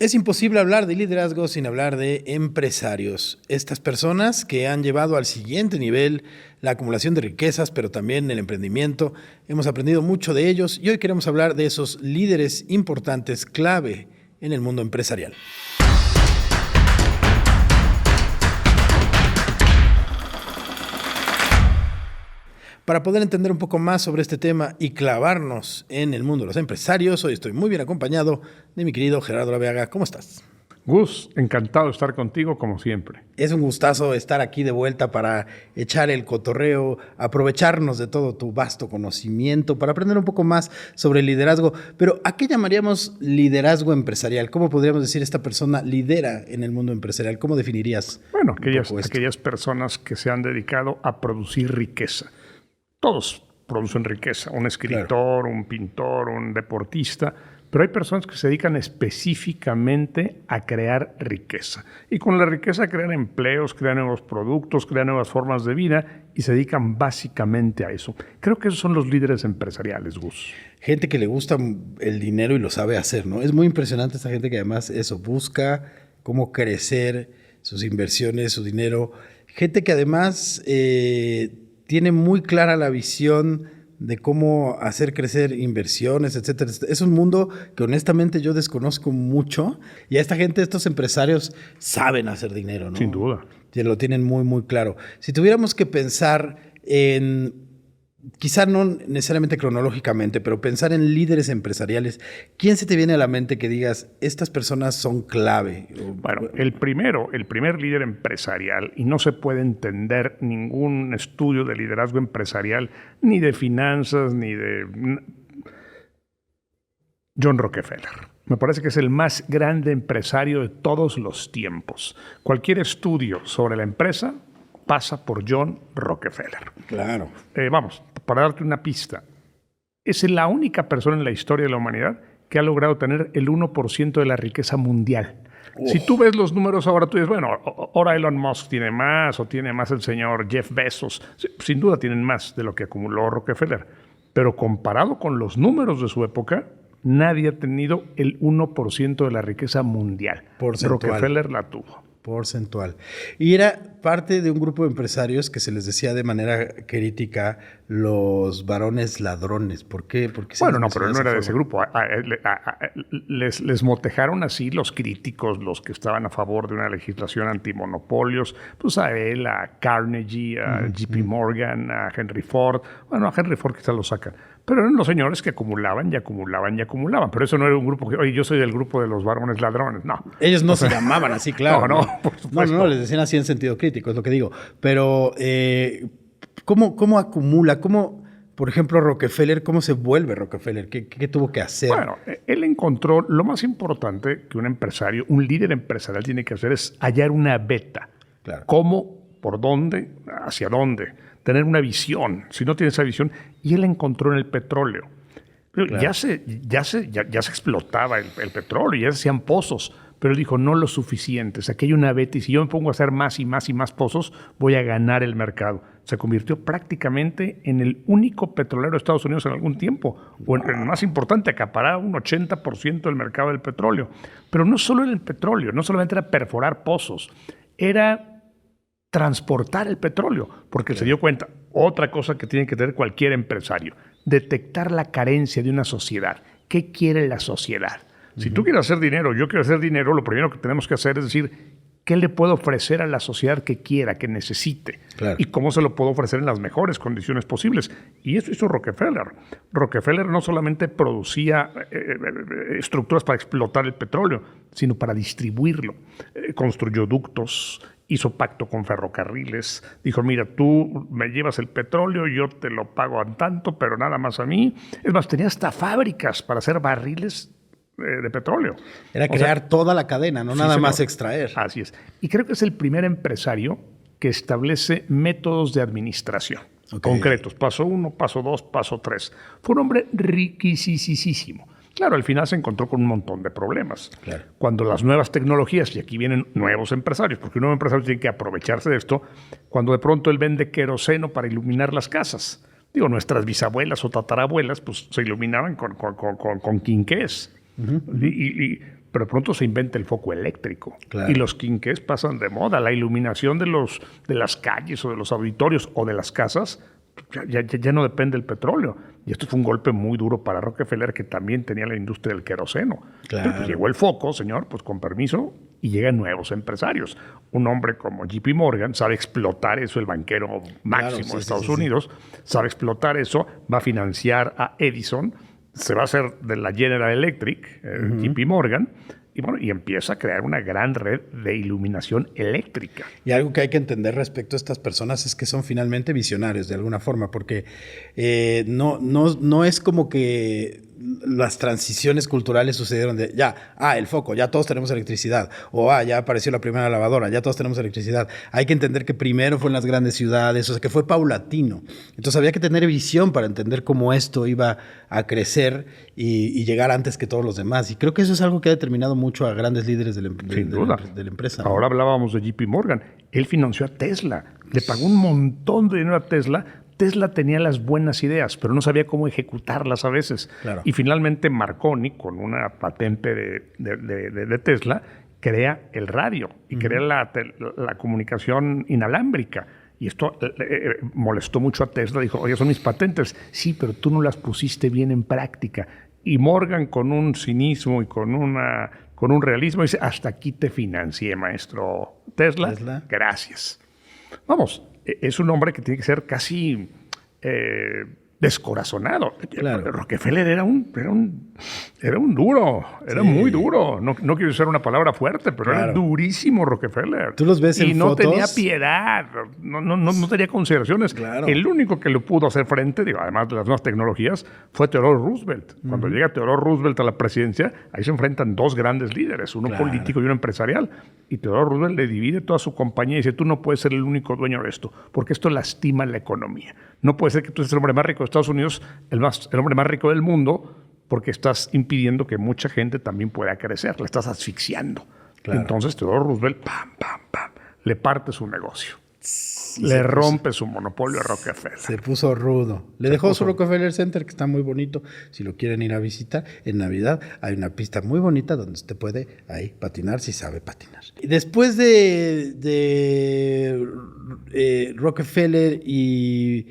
Es imposible hablar de liderazgo sin hablar de empresarios. Estas personas que han llevado al siguiente nivel la acumulación de riquezas, pero también el emprendimiento. Hemos aprendido mucho de ellos y hoy queremos hablar de esos líderes importantes, clave en el mundo empresarial. Para poder entender un poco más sobre este tema y clavarnos en el mundo de los empresarios, hoy estoy muy bien acompañado de mi querido Gerardo Laveaga. ¿Cómo estás? Gus, encantado de estar contigo como siempre. Es un gustazo estar aquí de vuelta para echar el cotorreo, aprovecharnos de todo tu vasto conocimiento, para aprender un poco más sobre el liderazgo. Pero ¿a qué llamaríamos liderazgo empresarial? ¿Cómo podríamos decir esta persona lidera en el mundo empresarial? ¿Cómo definirías? Bueno, aquellas personas que se han dedicado a producir riqueza. Todos producen riqueza, un escritor, claro, un pintor, un deportista, pero hay personas que se dedican específicamente a crear riqueza. Y con la riqueza crean empleos, crean nuevos productos, crean nuevas formas de vida y se dedican básicamente a eso. Creo que esos son los líderes empresariales, Gus. Gente que le gusta el dinero y lo sabe hacer, ¿no? Es muy impresionante esta gente que además busca cómo crecer sus inversiones, su dinero. Gente que además tiene muy clara la visión de cómo hacer crecer inversiones, etcétera. Es un mundo que honestamente yo desconozco mucho y a esta gente, estos empresarios saben hacer dinero, ¿no? Sin duda. Y lo tienen muy, muy claro. Si tuviéramos que pensar en, quizá no necesariamente cronológicamente, pero pensar en líderes empresariales, ¿quién se te viene a la mente que digas, estas personas son clave? Bueno, el primer líder empresarial, y no se puede entender ningún estudio de liderazgo empresarial, ni de finanzas, ni de John Rockefeller. Me parece que es el más grande empresario de todos los tiempos. Cualquier estudio sobre la empresa pasa por John Rockefeller. Claro. Vamos, para darte una pista, es la única persona en la historia de la humanidad que ha logrado tener el 1% de la riqueza mundial. Si tú ves los números ahora, tú dices, bueno, ahora Elon Musk tiene más, o tiene más el señor Jeff Bezos. Sin duda tienen más de lo que acumuló Rockefeller. Pero comparado con los números de su época, nadie ha tenido el 1% de la riqueza mundial. Porcentual. Rockefeller la tuvo. Porcentual. Y era parte de un grupo de empresarios que se les decía de manera crítica los varones ladrones. ¿Por qué? Bueno, no, pero él no era de ese grupo. Les motejaron así los críticos, los que estaban a favor de una legislación antimonopolios, pues a él, a Carnegie, a JP Morgan, a Henry Ford. Bueno, a Henry Ford quizás lo sacan. Pero eran los señores que acumulaban y acumulaban y acumulaban. Pero eso no era un grupo que, oye, yo soy del grupo de los varones ladrones. No. Ellos no se llamaban así, claro. No, por supuesto. No, les decían así en sentido crítico, es lo que digo. Pero, ¿cómo acumula? ¿Cómo, por ejemplo, Rockefeller, cómo se vuelve Rockefeller? ¿Qué tuvo que hacer? Bueno, él encontró lo más importante que un empresario, un líder empresarial tiene que hacer es hallar una beta. Claro. ¿Cómo? ¿Por dónde? ¿Hacia dónde? Tener una visión. Si no tiene esa visión, y él la encontró en el petróleo. Claro. Ya se explotaba el petróleo, ya se hacían pozos, pero él dijo, no lo suficiente. O sea, aquí hay una beta y si yo me pongo a hacer más y más y más pozos, voy a ganar el mercado. Se convirtió prácticamente en el único petrolero de Estados Unidos en algún tiempo, o en el más importante, acaparaba un 80% del mercado del petróleo. Pero no solo en el petróleo, no solamente era perforar pozos, era transportar el petróleo, porque se dio cuenta, otra cosa que tiene que tener cualquier empresario, detectar la carencia de una sociedad. ¿Qué quiere la sociedad? Si tú quieres hacer dinero, yo quiero hacer dinero, lo primero que tenemos que hacer es decir, ¿qué le puedo ofrecer a la sociedad que quiera, que necesite? Claro. Y cómo se lo puedo ofrecer en las mejores condiciones posibles. Y eso hizo Rockefeller. Rockefeller no solamente producía estructuras para explotar el petróleo, sino para distribuirlo. Construyó ductos, hizo pacto con ferrocarriles, dijo, mira, tú me llevas el petróleo, yo te lo pago a tanto, pero nada más a mí. Es más, tenía hasta fábricas para hacer barriles de petróleo. Era crear toda la cadena, no nada más extraer. Así es. Y creo que es el primer empresario que establece métodos de administración concretos. Paso 1, paso 2, paso 3. Fue un hombre riquísimo. Claro, al final se encontró con un montón de problemas. Claro. Cuando las nuevas tecnologías, y aquí vienen nuevos empresarios, porque un nuevo empresario tiene que aprovecharse de esto, cuando de pronto él vende queroseno para iluminar las casas. Digo, nuestras bisabuelas o tatarabuelas pues se iluminaban con quinqués. pero de pronto se inventa el foco eléctrico. Claro. Y los quinqués pasan de moda. La iluminación de las calles o de los auditorios o de las casas ya no depende del petróleo. Y esto fue un golpe muy duro para Rockefeller, que también tenía la industria del queroseno. Claro. Pero pues llegó el foco, señor, pues con permiso, y llegan nuevos empresarios. Un hombre como JP Morgan sabe explotar eso, el banquero máximo de Estados Unidos, sabe explotar eso, va a financiar a Edison, se va a hacer de la General Electric, JP Morgan, y bueno, y empieza a crear una gran red de iluminación eléctrica. Y algo que hay que entender respecto a estas personas es que son finalmente visionarios de alguna forma, porque no es como que las transiciones culturales sucedieron de el foco, ya todos tenemos electricidad, o ya apareció la primera lavadora, ya todos tenemos electricidad. Hay que entender que primero fue en las grandes ciudades, o sea, que fue paulatino. Entonces había que tener visión para entender cómo esto iba a crecer y llegar antes que todos los demás. Y creo que eso es algo que ha determinado mucho a grandes líderes de la empresa. Ahora hablábamos de JP Morgan. Él financió a Tesla, le pagó un montón de dinero a Tesla. Tesla tenía las buenas ideas, pero no sabía cómo ejecutarlas a veces. Claro. Y finalmente Marconi, con una patente de Tesla, crea el radio y crea la comunicación inalámbrica. Y esto molestó mucho a Tesla. Dijo, oye, son mis patentes. Sí, pero tú no las pusiste bien en práctica. Y Morgan, con un cinismo y con un realismo, dice, hasta aquí te financié, maestro Tesla. Gracias. Vamos, es un hombre que tiene que ser casi descorazonado. Claro. Rockefeller era un duro, era muy duro. No quiero usar una palabra fuerte, pero era durísimo Rockefeller. Tú los ves en no fotos. Tenía piedad, no tenía consideraciones. Claro. El único que le pudo hacer frente, además de las nuevas tecnologías, fue Theodore Roosevelt. Cuando llega Theodore Roosevelt a la presidencia, ahí se enfrentan dos grandes líderes, uno político y uno empresarial. Y Theodore Roosevelt le divide toda su compañía y dice, tú no puedes ser el único dueño de esto, porque esto lastima la economía. No puede ser que tú seas el hombre más rico de Estados Unidos, el hombre más rico del mundo, porque estás impidiendo que mucha gente también pueda crecer, la estás asfixiando. Claro. Entonces Theodore Roosevelt, le parte su negocio. Le rompe su monopolio a Rockefeller. Se puso rudo. Le dejó su Rockefeller Center, que está muy bonito. Si lo quieren ir a visitar, en Navidad hay una pista muy bonita donde usted puede ahí patinar si sabe patinar. Y después de Rockefeller y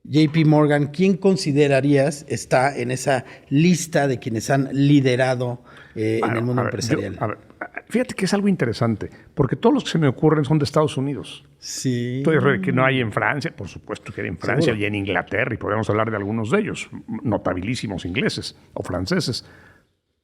JP Morgan, ¿quién considerarías está en esa lista de quienes han liderado en el mundo empresarial? Fíjate que es algo interesante, porque todos los que se me ocurren son de Estados Unidos. Sí. Que no hay en Francia, por supuesto que hay en Francia. ¿Seguro? Y en Inglaterra, y podemos hablar de algunos de ellos, notabilísimos ingleses o franceses.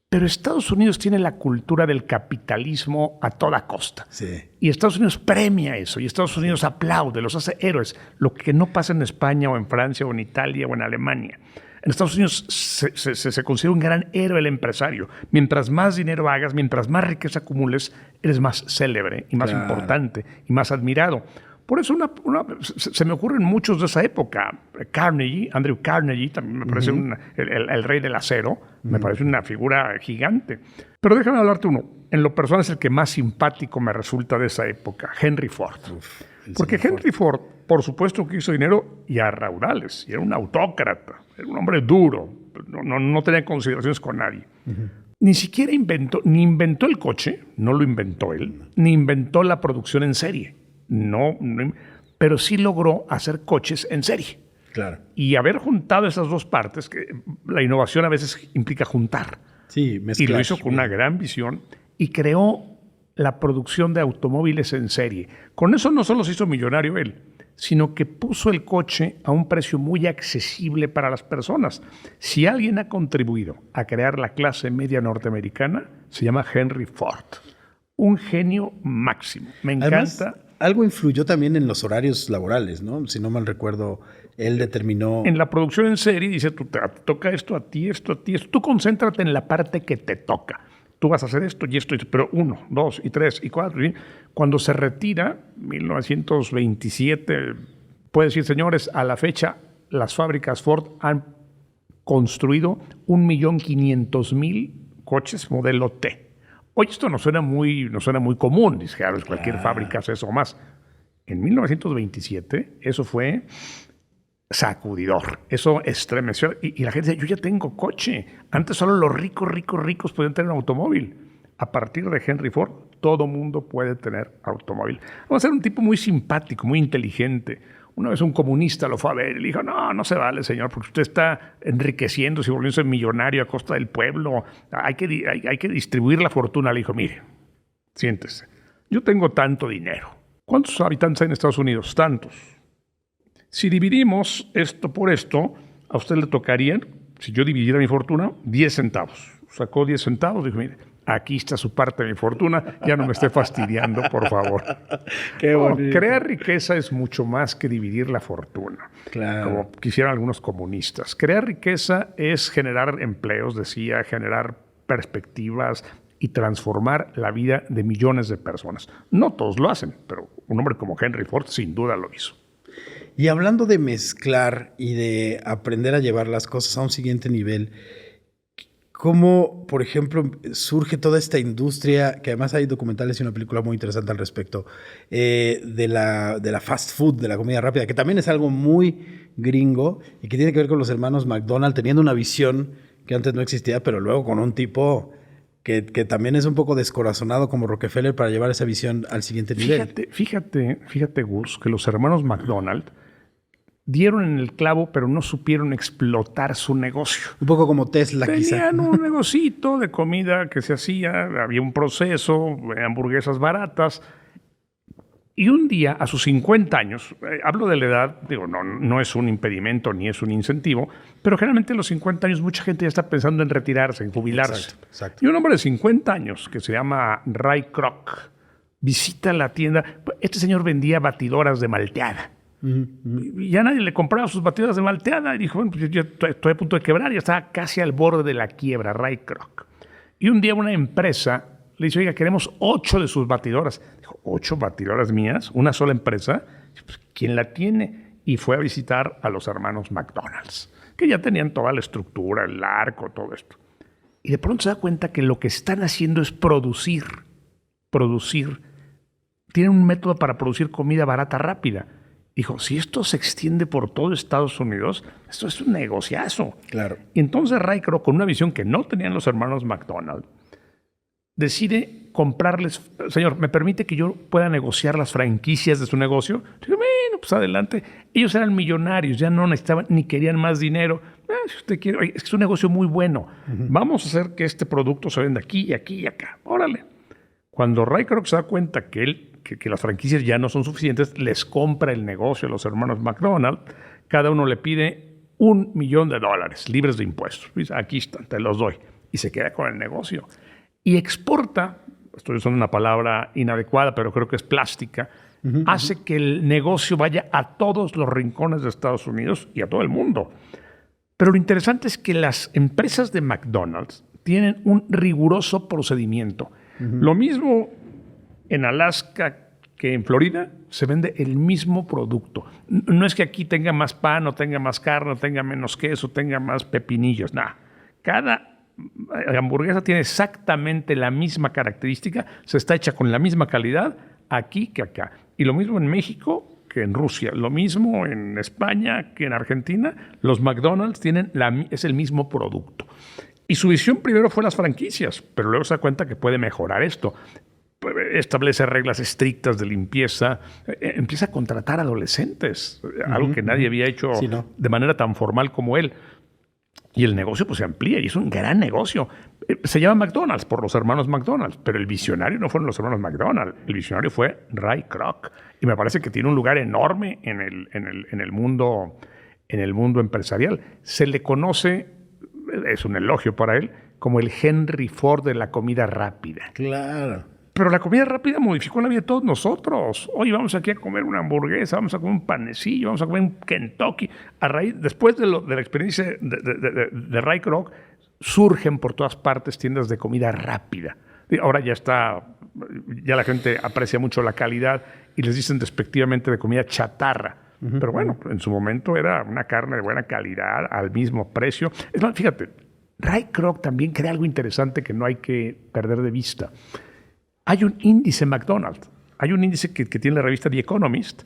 Pero Estados Unidos tiene la cultura del capitalismo a toda costa. Sí. Y Estados Unidos premia eso, y Estados Unidos aplaude, los hace héroes. Lo que no pasa en España o en Francia o en Italia o en Alemania. En Estados Unidos se considera un gran héroe el empresario. Mientras más dinero hagas, mientras más riqueza acumules, eres más célebre y más importante y más admirado. Por eso se me ocurren muchos de esa época. Andrew Carnegie, también me parece el rey del acero, me parece una figura gigante. Pero déjame hablarte uno. En lo personal es el que más simpático me resulta de esa época, Henry Ford. Porque Henry Ford, por supuesto que hizo dinero y a raudales, y era un autócrata, era un hombre duro, no tenía consideraciones con nadie. Ni siquiera inventó el coche, no lo inventó él, ni inventó la producción en serie. Pero sí logró hacer coches en serie. Claro. Y haber juntado esas dos partes, que la innovación a veces implica juntar. Sí, mezclar. Y lo hizo con una gran visión y creó la producción de automóviles en serie. Con eso no solo se hizo millonario él, sino que puso el coche a un precio muy accesible para las personas. Si alguien ha contribuido a crear la clase media norteamericana, se llama Henry Ford. Un genio máximo. Me encanta. Además, algo influyó también en los horarios laborales, ¿no? Si no mal recuerdo, él determinó... En la producción en serie dice, te toca esto a ti, esto a ti, esto. Tú concéntrate en la parte que te toca. Tú vas a hacer esto y esto, pero 1, 2 y 3 y 4. Cuando se retira, 1927, puede decir, señores, a la fecha las fábricas Ford han construido 1.500.000 coches modelo T. Oye, esto no suena muy común. Dice, claro, cualquier fábrica hace eso o más. En 1927, eso fue sacudidor. Eso estremeció. Y la gente dice, yo ya tengo coche. Antes solo los ricos podían tener un automóvil. a partir de Henry Ford, todo mundo puede tener automóvil. Vamos a ser un tipo muy simpático, muy inteligente. Una vez un comunista lo fue a ver y le dijo, no se vale, señor, porque usted está enriqueciéndose y volviéndose millonario a costa del pueblo. Hay que distribuir la fortuna. Le dijo, mire, siéntese, yo tengo tanto dinero. ¿Cuántos habitantes hay en Estados Unidos? Tantos. Si dividimos esto por esto, a usted le tocarían, si yo dividiera mi fortuna, 10 centavos. Sacó 10 centavos, dijo, mire, aquí está su parte de mi fortuna, ya no me esté fastidiando, por favor. Qué bonito. Crear riqueza es mucho más que dividir la fortuna, Claro. como quisieran algunos comunistas. Crear riqueza es generar empleos, decía, generar perspectivas y transformar la vida de millones de personas. No todos lo hacen, pero un hombre como Henry Ford sin duda lo hizo. Y hablando de mezclar y de aprender a llevar las cosas a un siguiente nivel, ¿cómo, por ejemplo, surge toda esta industria, que además hay documentales y una película muy interesante al respecto, de la fast food, de la comida rápida, que también es algo muy gringo y que tiene que ver con los hermanos McDonald teniendo una visión que antes no existía, pero luego con un tipo que también es un poco descorazonado como Rockefeller para llevar esa visión al siguiente nivel? Fíjate, Gus, que los hermanos McDonald dieron en el clavo, pero no supieron explotar su negocio. Un poco como Tesla, quizá. Tenían un negocito de comida que se hacía, había un proceso, hamburguesas baratas. Y un día, a sus 50 años, hablo de la edad, digo, no es un impedimento ni es un incentivo, pero generalmente a los 50 años mucha gente ya está pensando en retirarse, en jubilarse. Exacto. Y un hombre de 50 años, que se llama Ray Kroc, visita la tienda. Este señor vendía batidoras de malteada. Y ya nadie le compraba sus batidoras de malteada. Y dijo, bueno, pues yo estoy a punto de quebrar. Ya estaba casi al borde de la quiebra, Ray Kroc. Y un día una empresa le dice, oiga, queremos 8 de sus batidoras. Dijo, ¿8 batidoras mías? ¿Una sola empresa? Pues, ¿quién la tiene? Y fue a visitar a los hermanos McDonald's, que ya tenían toda la estructura, el arco, todo esto. Y de pronto se da cuenta que lo que están haciendo es producir. Tienen un método para producir comida barata rápida. Dijo, si esto se extiende por todo Estados Unidos, esto es un negociazo. Claro. Y entonces Ray Kroc, con una visión que no tenían los hermanos McDonald, decide comprarles, señor, ¿me permite que yo pueda negociar las franquicias de su negocio? Digo, bueno, pues adelante. Ellos eran millonarios, ya no necesitaban ni querían más dinero. Si usted quiere, oye, es un negocio muy bueno. Vamos a hacer que este producto se venda aquí y aquí y acá. Órale. Cuando Ray Kroc se da cuenta que las franquicias ya no son suficientes, les compra el negocio a los hermanos McDonald. Cada uno le pide $1 millón libres de impuestos. Dice, aquí están, te los doy. Y se queda con el negocio. Y exporta, estoy usando una palabra inadecuada, pero creo que es plástica, hace que el negocio vaya a todos los rincones de Estados Unidos y a todo el mundo. Pero lo interesante es que las empresas de McDonald's tienen un riguroso procedimiento. Lo mismo en Alaska que en Florida, se vende el mismo producto. No es que aquí tenga más pan, o tenga más carne, o tenga menos queso, tenga más pepinillos, nada. Cada hamburguesa tiene exactamente la misma característica, se está hecha con la misma calidad aquí que acá. Y lo mismo en México que en Rusia, lo mismo en España que en Argentina. Los McDonald's es el mismo producto. Y su visión primero fue las franquicias, pero luego se da cuenta que puede mejorar esto. Establece reglas estrictas de limpieza, empieza a contratar adolescentes, algo que nadie había hecho de manera tan formal como él. Y el negocio pues se amplía y es un gran negocio. Se llama McDonald's por los hermanos McDonald's, pero el visionario no fueron los hermanos McDonald's, el visionario fue Ray Kroc. Y me parece que tiene un lugar enorme en el mundo empresarial. Se le conoce, es un elogio para él, como el Henry Ford de la comida rápida. Claro. Pero la comida rápida modificó la vida de todos nosotros. Hoy vamos aquí a comer una hamburguesa, vamos a comer un panecillo, vamos a comer un Kentucky. Después de la experiencia de Ray Kroc, surgen por todas partes tiendas de comida rápida. Ahora ya la gente aprecia mucho la calidad y les dicen despectivamente de comida chatarra. Pero bueno, en su momento era una carne de buena calidad, al mismo precio. Es más, fíjate, Ray Kroc también crea algo interesante que no hay que perder de vista. Hay un índice McDonald's, hay un índice que tiene la revista The Economist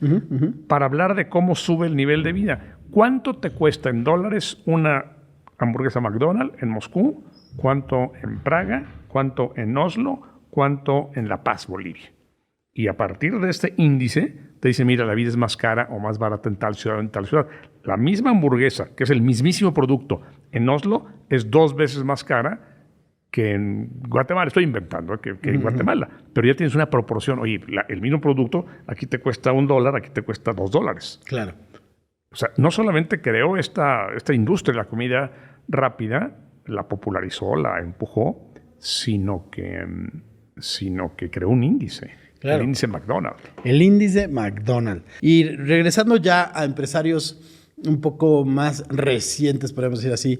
para hablar de cómo sube el nivel de vida. ¿Cuánto te cuesta en dólares una hamburguesa McDonald's en Moscú? ¿Cuánto en Praga? cuánto en Oslo, cuánto en La Paz, Bolivia. Y a partir de este índice te dice, mira, la vida es más cara o más barata en tal ciudad o en tal ciudad. La misma hamburguesa, que es el mismísimo producto, en Oslo es 2 veces más cara que en Guatemala. Estoy inventando, que en Guatemala. Pero ya tienes una proporción. Oye, el mismo producto, aquí te cuesta $1, aquí te cuesta $2. Claro. O sea, no solamente creó esta industria de la comida rápida, la popularizó, la empujó, sino que creó un índice. Claro. El índice McDonald's. El índice McDonald's. Y regresando ya a empresarios un poco más recientes, podemos decir así,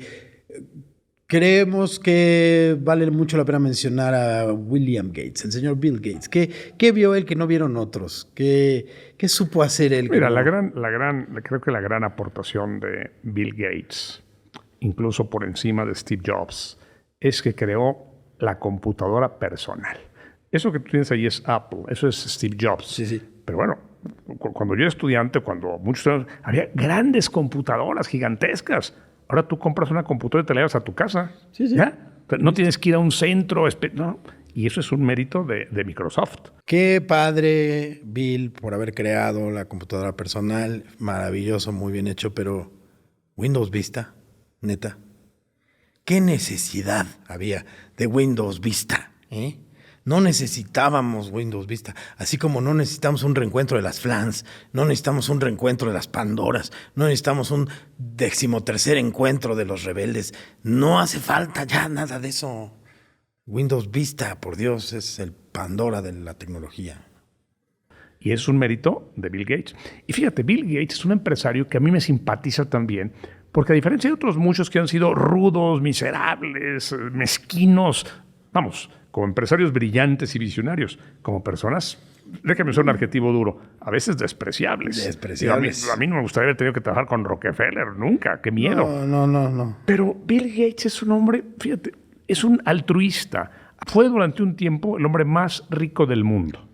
creemos que vale mucho la pena mencionar a William Gates, el señor Bill Gates. ¿Qué vio él que no vieron otros? ¿Qué supo hacer él? Mira, creo que la gran aportación de Bill Gates, incluso por encima de Steve Jobs, es que creó la computadora personal. Eso que tú tienes ahí es Apple, eso es Steve Jobs. Sí, sí. Pero bueno, cuando yo era estudiante, había grandes computadoras gigantescas. Ahora tú compras una computadora y te la llevas a tu casa. Sí, sí. ¿Ya? No tienes que ir a un centro. No. Y eso es un mérito de Microsoft. Qué padre, Bill, por haber creado la computadora personal. Maravilloso, muy bien hecho, pero Windows Vista, neta. ¿Qué necesidad había de Windows Vista? No necesitábamos Windows Vista, así como no necesitamos un reencuentro de las Flans, no necesitamos un reencuentro de las Pandoras, no necesitamos un 13º encuentro de los rebeldes. No hace falta ya nada de eso. Windows Vista, por Dios, es el Pandora de la tecnología. Y es un mérito de Bill Gates. Y fíjate, Bill Gates es un empresario que a mí me simpatiza también, porque a diferencia de otros muchos que han sido rudos, miserables, mezquinos, vamos, como empresarios brillantes y visionarios, como personas, déjame usar un adjetivo duro, a veces despreciables. Despreciables. A mí no me gustaría haber tenido que trabajar con Rockefeller, nunca, qué miedo. No. Pero Bill Gates es un hombre, fíjate, es un altruista. Fue durante un tiempo el hombre más rico del mundo.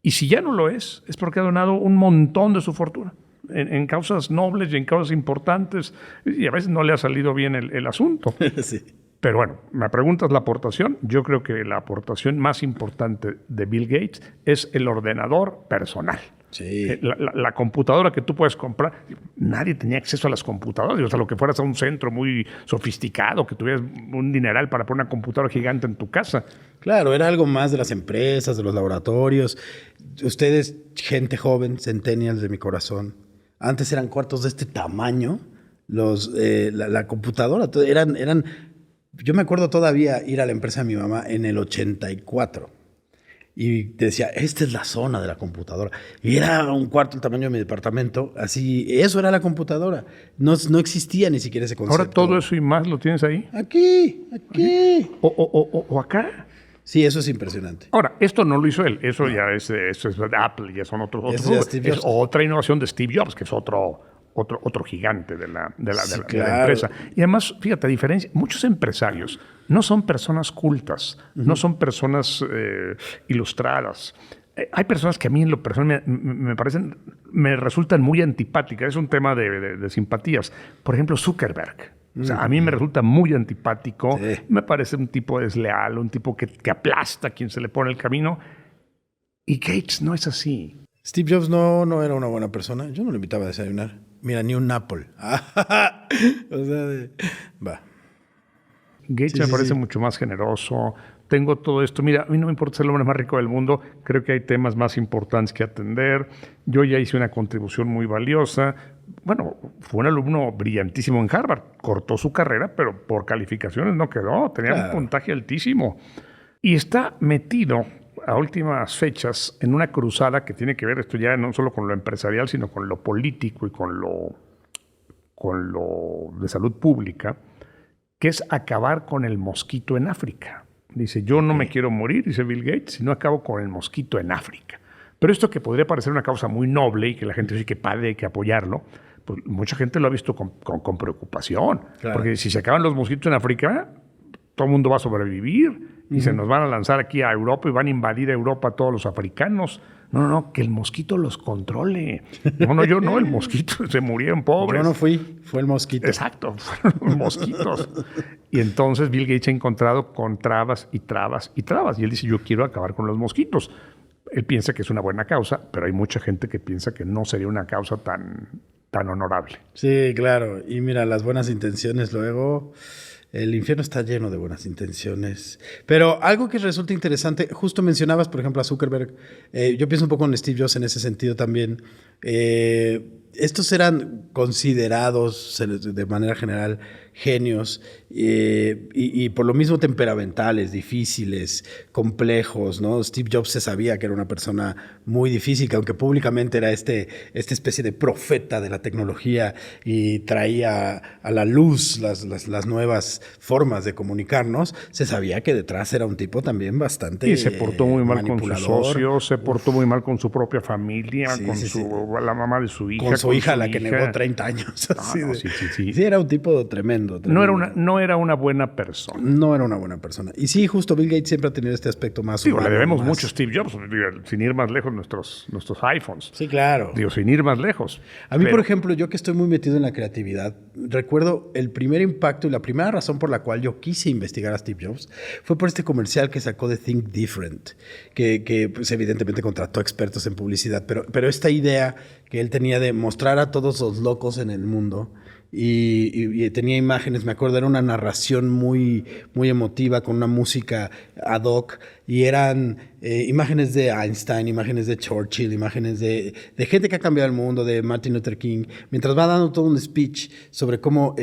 Y si ya no lo es porque ha donado un montón de su fortuna en causas nobles y en causas importantes, y a veces no le ha salido bien el asunto. Sí. Pero bueno, me preguntas la aportación. Yo creo que la aportación más importante de Bill Gates es el ordenador personal. Sí. La computadora que tú puedes comprar. Nadie tenía acceso a las computadoras. O sea, lo que fueras a un centro muy sofisticado, que tuvieras un dineral para poner una computadora gigante en tu casa. Claro, era algo más de las empresas, de los laboratorios. Ustedes, gente joven, centennials de mi corazón, antes eran cuartos de este tamaño. La computadora, eran. Yo me acuerdo todavía ir a la empresa de mi mamá en el 84 y te decía, esta es la zona de la computadora. Y era un cuarto el tamaño de mi departamento, así, eso era la computadora. No existía ni siquiera ese concepto. Ahora todo eso y más lo tienes ahí. Aquí. O acá. Sí, eso es impresionante. Ahora, esto no lo hizo él, eso ya es de Apple, ya son otros. Es otra innovación de Steve Jobs, que es otro gigante de la empresa. Y además, fíjate, a diferencia, muchos empresarios no son personas cultas, no son personas ilustradas. Hay personas que a mí en lo personal me resultan muy antipáticas. Es un tema de simpatías. Por ejemplo, Zuckerberg. O sea, a mí me resulta muy antipático. Sí. Me parece un tipo desleal, un tipo que aplasta a ququien se le pone el camino. Y Gates no es así. Steve Jobs no era una buena persona. Yo no lo invitaba a desayunar. Mira, ni un Apple. O sea, va. Gates me parece mucho más generoso. Tengo todo esto. Mira, a mí no me importa ser el hombre más rico del mundo. Creo que hay temas más importantes que atender. Yo ya hice una contribución muy valiosa. Bueno, fue un alumno brillantísimo en Harvard. Cortó su carrera, pero por calificaciones no quedó. Tenía un puntaje altísimo. Y está metido a últimas fechas en una cruzada que tiene que ver esto ya no solo con lo empresarial, sino con lo político y con lo de salud pública, que es acabar con el mosquito en África. Dice, yo no me quiero morir, dice Bill Gates, si no acabo con el mosquito en África. Pero esto que podría parecer una causa muy noble y que la gente dice que padre, hay que apoyarlo, pues mucha gente lo ha visto con preocupación. Claro. Porque si se acaban los mosquitos en África, todo el mundo va a sobrevivir y se nos van a lanzar aquí a Europa y van a invadir Europa todos los africanos. No, que el mosquito los controle. No, yo no, el mosquito, se murieron pobres. Yo no fui, fue el mosquito. Exacto, fueron los mosquitos. Y entonces Bill Gates ha encontrado con trabas y trabas y trabas. Y él dice, yo quiero acabar con los mosquitos. Él piensa que es una buena causa, pero hay mucha gente que piensa que no sería una causa tan honorable. Sí, claro. Y mira, las buenas intenciones luego... El infierno está lleno de buenas intenciones. Pero algo que resulta interesante, justo mencionabas, por ejemplo, a Zuckerberg. Yo pienso un poco en Steve Jobs en ese sentido también. Estos eran considerados de manera general genios y por lo mismo temperamentales, difíciles, complejos, ¿no? Steve Jobs se sabía que era una persona muy difícil, que aunque públicamente era esta especie de profeta de la tecnología y traía a la luz las nuevas formas de comunicarnos, se sabía que detrás era un tipo también bastante y se portó muy mal con sus socios, se portó muy mal con su propia familia, la mamá de su hija. Con su hija, la que negó 30 años. Sí, era un tipo tremendo. No era una buena persona. No era una buena persona. Y sí, justo Bill Gates siempre ha tenido este aspecto más humano. Le debemos mucho a Steve Jobs, sin ir más lejos nuestros iPhones. Sí, claro. Sin ir más lejos. A mí, por ejemplo, yo que estoy muy metido en la creatividad, recuerdo el primer impacto y la primera razón por la cual yo quise investigar a Steve Jobs fue por este comercial que sacó de Think Different, que pues, evidentemente contrató expertos en publicidad, pero esta idea que él tenía de mostrar a todos los locos en el mundo y tenía imágenes, me acuerdo, era una narración muy, muy emotiva con una música ad hoc y eran imágenes de Einstein, imágenes de Churchill, imágenes de gente que ha cambiado el mundo, de Martin Luther King, mientras va dando todo un speech sobre cómo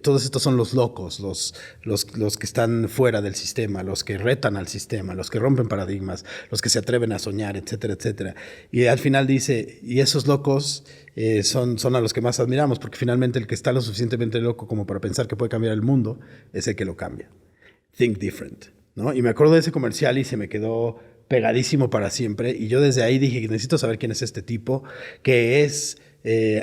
todos estos son los locos, los que están fuera del sistema, los que retan al sistema, los que rompen paradigmas, los que se atreven a soñar, etcétera, etcétera. Y al final dice, y esos locos son a los que más admiramos, porque finalmente el que está lo suficientemente loco como para pensar que puede cambiar el mundo es el que lo cambia. Think different, ¿no? Y me acuerdo de ese comercial y se me quedó pegadísimo para siempre. Y yo desde ahí dije, necesito saber quién es este tipo, qué es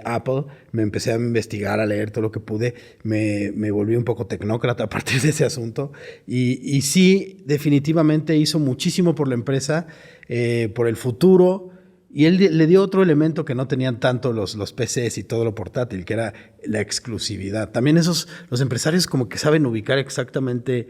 Apple. Me empecé a investigar, a leer todo lo que pude. Me volví un poco tecnócrata a partir de ese asunto. Y sí, definitivamente hizo muchísimo por la empresa, por el futuro. Y él le dio otro elemento que no tenían tanto los PCs y todo lo portátil, que era la exclusividad. También los empresarios como que saben ubicar exactamente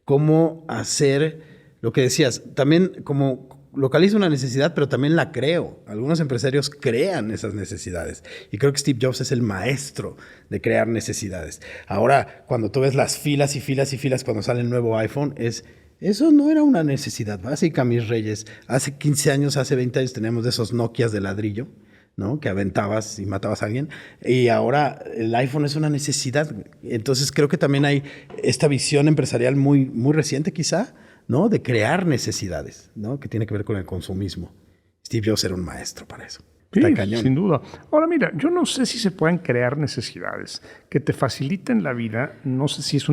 cómo hacer lo que decías. También como localizo una necesidad, pero también la creo. Algunos empresarios crean esas necesidades. Y creo que Steve Jobs es el maestro de crear necesidades. Ahora, cuando tú ves las filas y filas y filas cuando sale el nuevo iPhone, eso no era una necesidad básica, mis reyes. Hace 15 años, hace 20 años teníamos de esos Nokias de ladrillo, ¿no? Que aventabas y matabas a alguien. Y ahora el iPhone es una necesidad. Entonces creo que también hay esta visión empresarial muy, muy reciente quizá, ¿no? De crear necesidades, ¿no? Que tiene que ver con el consumismo. Steve Jobs era un maestro para eso. Sí, sin duda. Ahora mira, yo no sé si se pueden crear necesidades que te faciliten la vida. No sé si es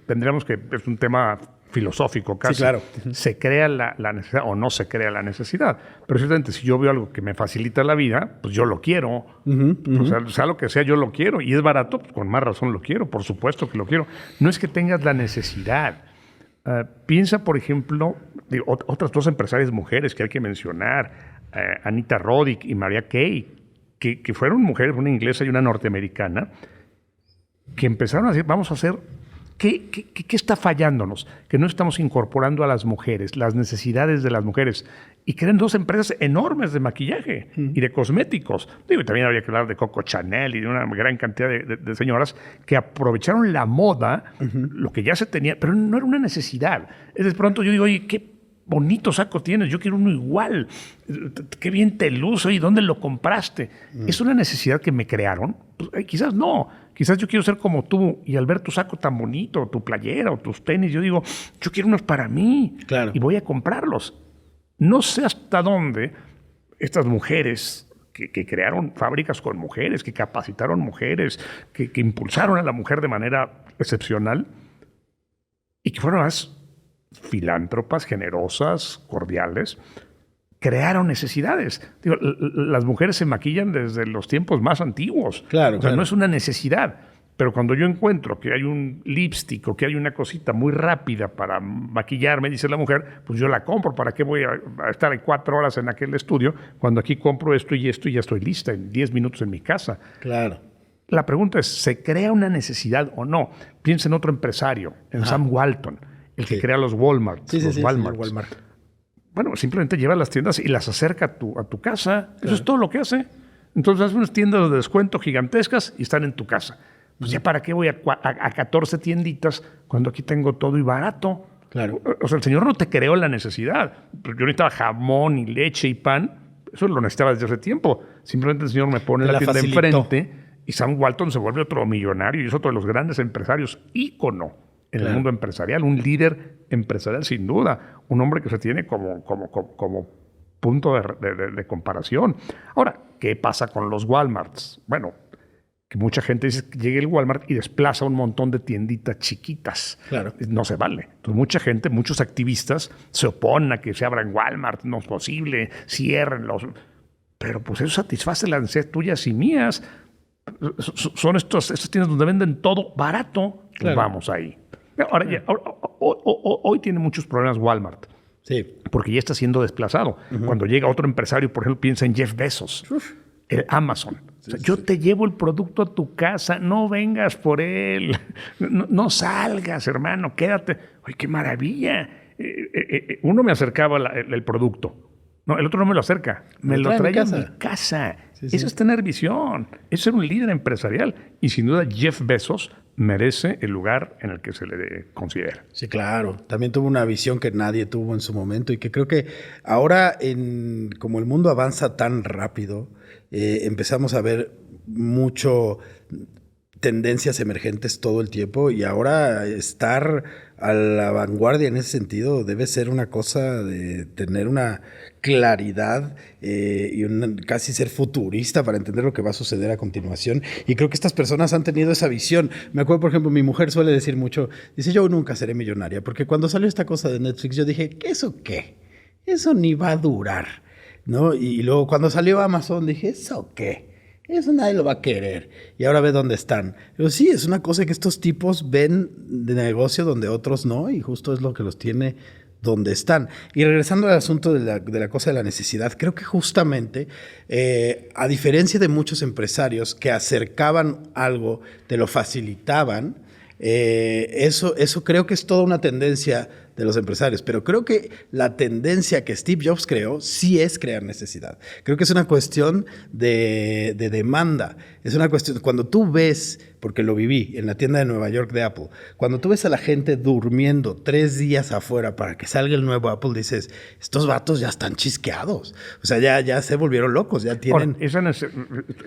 tendríamos que, es un tema filosófico casi. Sí, claro. Se crea la necesidad o no se crea la necesidad. Pero ciertamente, si yo veo algo que me facilita la vida, pues yo lo quiero. O sea lo que sea, yo lo quiero. Y es barato, pues con más razón lo quiero. Por supuesto que lo quiero. No es que tengas la necesidad. Piensa, por ejemplo, otras dos empresarias mujeres que hay que mencionar. Anita Roddick y Maria Kay, que fueron mujeres, una inglesa y una norteamericana, que empezaron a decir, vamos a hacer, ¿qué está fallándonos? Que no estamos incorporando a las mujeres, las necesidades de las mujeres. Y crean dos empresas enormes de maquillaje y de cosméticos. Y también habría que hablar de Coco Chanel y de una gran cantidad de señoras que aprovecharon la moda, lo que ya se tenía, pero no era una necesidad. Es de pronto yo digo, oye, qué bonito saco tienes, yo quiero uno igual, qué bien te luce, ¿y dónde lo compraste? ¿Es una necesidad que me crearon? Pues, quizás no, quizás yo quiero ser como tú y al ver tu saco tan bonito, tu playera o tus tenis, yo digo, yo quiero unos para mí y voy a comprarlos. No sé hasta dónde estas mujeres que crearon fábricas con mujeres, que capacitaron mujeres, que impulsaron a la mujer de manera excepcional y que fueron más filántropas, generosas, cordiales, crearon necesidades. Las mujeres se maquillan desde los tiempos más antiguos. Claro, no es una necesidad, Pero cuando yo encuentro que hay un lipstick o que hay una cosita muy rápida para maquillarme, dice la mujer, pues yo la compro. ¿Para qué voy a estar 4 horas en aquel estudio cuando aquí compro esto y ya estoy lista en 10 minutos en mi casa? Claro. La pregunta es, ¿se crea una necesidad o no? Piensa en otro empresario, en Sam Walton, el que crea los Walmart. Sí, Walmart. Walmart. Bueno, simplemente lleva las tiendas y las acerca a tu casa. Eso es todo lo que hace. Entonces hace unas tiendas de descuento gigantescas y están en tu casa. Pues ya para qué voy a 14 tienditas cuando aquí tengo todo y barato. Claro. O sea, el señor no te creó la necesidad. Yo necesitaba jamón y leche y pan. Eso lo necesitaba desde hace tiempo. Simplemente el señor me pone la tienda enfrente y Sam Walton se vuelve otro millonario y es otro de los grandes empresarios, ícono en el mundo empresarial, un líder empresarial sin duda, un hombre que se tiene como punto de comparación. Ahora, ¿qué pasa con los Walmarts? Bueno, que mucha gente dice que llegue el Walmart y desplaza un montón de tienditas chiquitas. Claro. No se vale. Entonces, mucha gente, muchos activistas se oponen a que se abran Walmart. No es posible, ciérrenlos. Pero pues eso satisface las necesidades tuyas y mías. Son estas tiendas donde venden todo barato. Pues claro. Vamos ahí. Ahora, hoy tiene muchos problemas Walmart. Sí. Porque ya está siendo desplazado. Cuando llega otro empresario, por ejemplo, piensa en Jeff Bezos. El Amazon. O sea, yo te llevo el producto a tu casa, no vengas por él, no salgas, hermano, quédate. ¡Ay, qué maravilla! Uno me acercaba el producto. No, el otro no me lo acerca. Me lo trae a mi casa. Sí. Eso es tener visión. Eso es ser un líder empresarial. Y sin duda Jeff Bezos merece el lugar en el que se le considera. Sí, claro. También tuvo una visión que nadie tuvo en su momento y que creo que ahora, como el mundo avanza tan rápido, empezamos a ver mucho tendencias emergentes todo el tiempo y ahora estar a la vanguardia en ese sentido debe ser una cosa de tener una claridad y casi ser futurista para entender lo que va a suceder a continuación. Y creo que estas personas han tenido esa visión. Me acuerdo, por ejemplo, mi mujer suele decir mucho, dice, yo nunca seré millonaria, porque cuando salió esta cosa de Netflix yo dije, ¿eso qué? Eso ni va a durar, ¿no? Y luego cuando salió Amazon dije, ¿eso qué? Eso nadie lo va a querer. Y ahora ve dónde están. Pero sí, es una cosa que estos tipos ven de negocio donde otros no, y justo es lo que los tiene donde están. Y regresando al asunto de la cosa de la necesidad, creo que justamente, a diferencia de muchos empresarios que acercaban algo, te lo facilitaban, eso creo que es toda una tendencia de los empresarios, pero creo que la tendencia que Steve Jobs creó sí es crear necesidad. Creo que es una cuestión de demanda. Es una cuestión, cuando tú ves, porque lo viví en la tienda de Nueva York de Apple, cuando tú ves a la gente durmiendo 3 días afuera para que salga el nuevo Apple, dices, estos vatos ya están chisqueados. O sea, ya se volvieron locos, ya tienen... Ahora,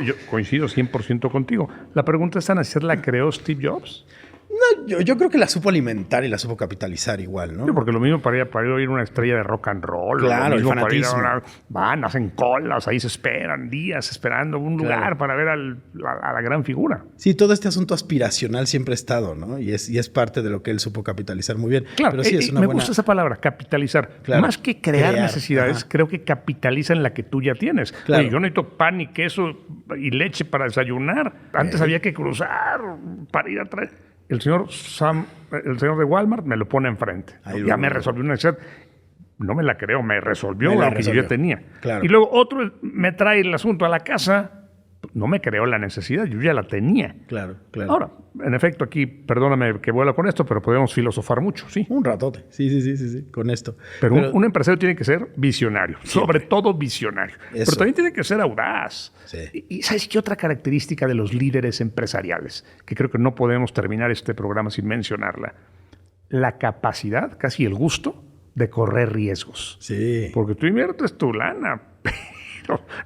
yo coincido 100% contigo. La pregunta es, ¿esa necesidad la creó Steve Jobs? No, yo creo que la supo alimentar y la supo capitalizar igual, ¿no? Sí, porque lo mismo para ir a oír una estrella de rock and roll. Claro, lo mismo el fanatismo. Van, hacen colas, ahí se esperan días esperando un lugar para ver a la gran figura. Sí, todo este asunto aspiracional siempre ha estado, ¿no? Y es parte de lo que él supo capitalizar muy bien. Claro, pero sí, es una me gusta esa palabra, capitalizar. Claro. Más que crear necesidades, creo que capitaliza en la que tú ya tienes. Claro. Oye, yo necesito pan y queso y leche para desayunar. Antes había que cruzar para ir a traer... El señor de Walmart me lo pone enfrente. Ya me resolvió una necesidad. No me la creo, me resolvió lo que yo ya tenía. Claro. Y luego otro me trae el asunto a la casa. No me creó la necesidad, yo ya la tenía. Claro. Ahora, en efecto, aquí, perdóname que vuela con esto, pero podemos filosofar mucho, sí. Un ratote, sí, con esto. Pero un empresario tiene que ser visionario, sobre todo visionario. Eso. Pero también tiene que ser audaz. Sí. Y ¿sabes qué otra característica de los líderes empresariales? Que creo que no podemos terminar este programa sin mencionarla. La capacidad, casi el gusto, de correr riesgos. Sí. Porque tú inviertes tu lana,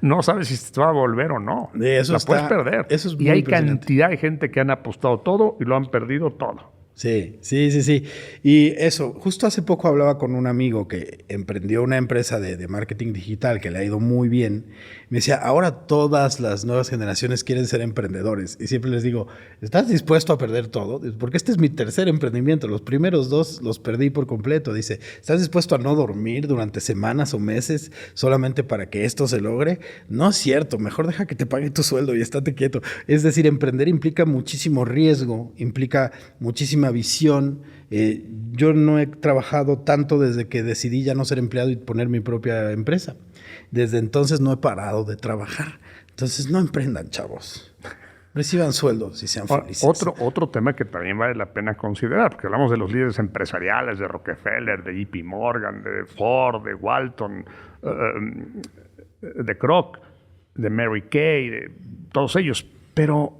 no sabes si te va a volver o no. Eso la puedes perder. Eso es muy y hay cantidad de gente que han apostado todo y lo han perdido todo. Sí, sí, sí, sí. Y eso, justo hace poco hablaba con un amigo que emprendió una empresa de marketing digital que le ha ido muy bien. Me decía, ahora todas las nuevas generaciones quieren ser emprendedores. Y siempre les digo, ¿estás dispuesto a perder todo? Porque este es mi tercer emprendimiento. Los primeros dos los perdí por completo. Dice, ¿estás dispuesto a no dormir durante semanas o meses solamente para que esto se logre? No es cierto, mejor deja que te pague tu sueldo y estate quieto. Es decir, emprender implica muchísimo riesgo, implica muchísima visión. Yo no he trabajado tanto desde que decidí ya no ser empleado y poner mi propia empresa. Desde entonces no he parado de trabajar. Entonces no emprendan, chavos. Reciban sueldos y sean felices. Otro tema que también vale la pena considerar, porque hablamos de los líderes empresariales, de Rockefeller, de JP Morgan, de Ford, de Walton, de Kroc, de Mary Kay, de todos ellos. Pero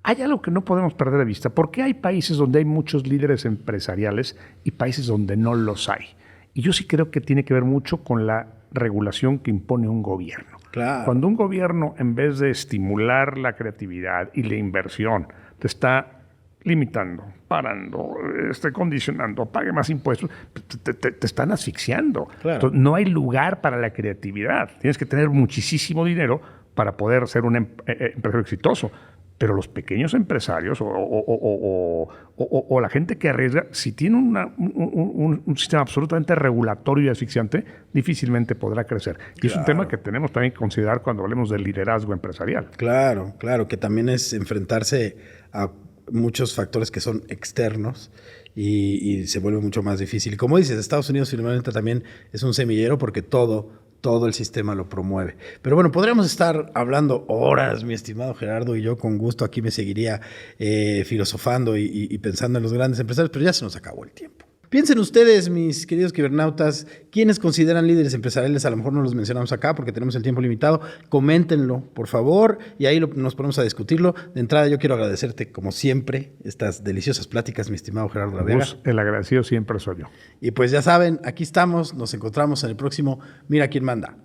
hay algo que no podemos perder de vista. ¿Por qué hay países donde hay muchos líderes empresariales y países donde no los hay? Y yo sí creo que tiene que ver mucho con la regulación que impone un gobierno. Claro. Cuando un gobierno, en vez de estimular la creatividad y la inversión, te está limitando, parando, condicionando, pague más impuestos, te están asfixiando. Claro. Entonces, no hay lugar para la creatividad. Tienes que tener muchísimo dinero para poder ser un empresario exitoso. Pero los pequeños empresarios o la gente que arriesga, si tiene un sistema absolutamente regulatorio y asfixiante, difícilmente podrá crecer. Y claro, es un tema que tenemos también que considerar cuando hablemos del liderazgo empresarial. Claro, claro, que también es enfrentarse a muchos factores que son externos y se vuelve mucho más difícil. Y como dices, Estados Unidos finalmente también es un semillero porque todo el sistema lo promueve. Pero bueno, podríamos estar hablando horas, mi estimado Gerardo, y yo con gusto aquí me seguiría filosofando y pensando en los grandes empresarios, pero ya se nos acabó el tiempo. Piensen ustedes, mis queridos kibernautas, ¿quiénes consideran líderes empresariales? A lo mejor no los mencionamos acá porque tenemos el tiempo limitado. Coméntenlo, por favor, y ahí nos ponemos a discutirlo. De entrada, yo quiero agradecerte, como siempre, estas deliciosas pláticas, mi estimado Gerardo Lavera. El agradecido siempre soy yo. Y pues ya saben, aquí estamos, nos encontramos en el próximo Mira quién manda.